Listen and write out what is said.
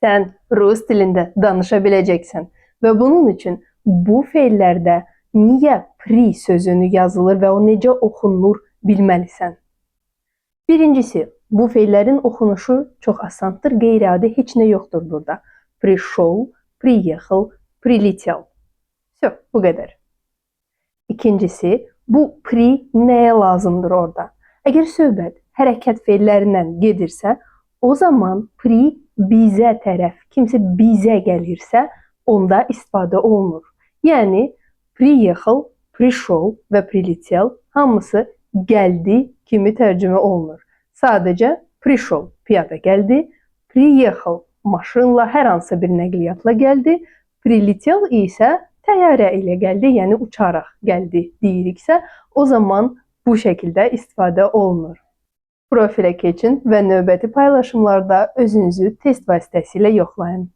Sən rus dilində danışa biləcəksən və bunun üçün bu feillərdə niyə pri sözünü yazılır və o necə oxunur bilməlisən. Birincisi, bu feillərin oxunuşu çox asandır, qeyri-adi heç nə yoxdur burada. Пришел, приехал, прилетел. Все, bu qədər. İkincisi, bu pri nəyə lazımdır orada? Əgər söhbət hərəkət feillərindən gedirsə, o zaman pri bizə tərəf, kimsə bizə gəlirsə, onda istifadə olunur. Yəni, приехал, пришел və прилетел hamısı gəldi kimi tərcümə olunur. Sadəcə пришел piyada gəldi, приехал maşınla, hər hansı bir nəqliyyatla gəldi, прилетел isə təyyarə ilə gəldi, yəni uçaraq gəldi deyiriksə, o zaman bu şəkildə istifadə olunur. Profilə keçin və növbəti paylaşımlarda özünüzü test vasitəsilə yoxlayın.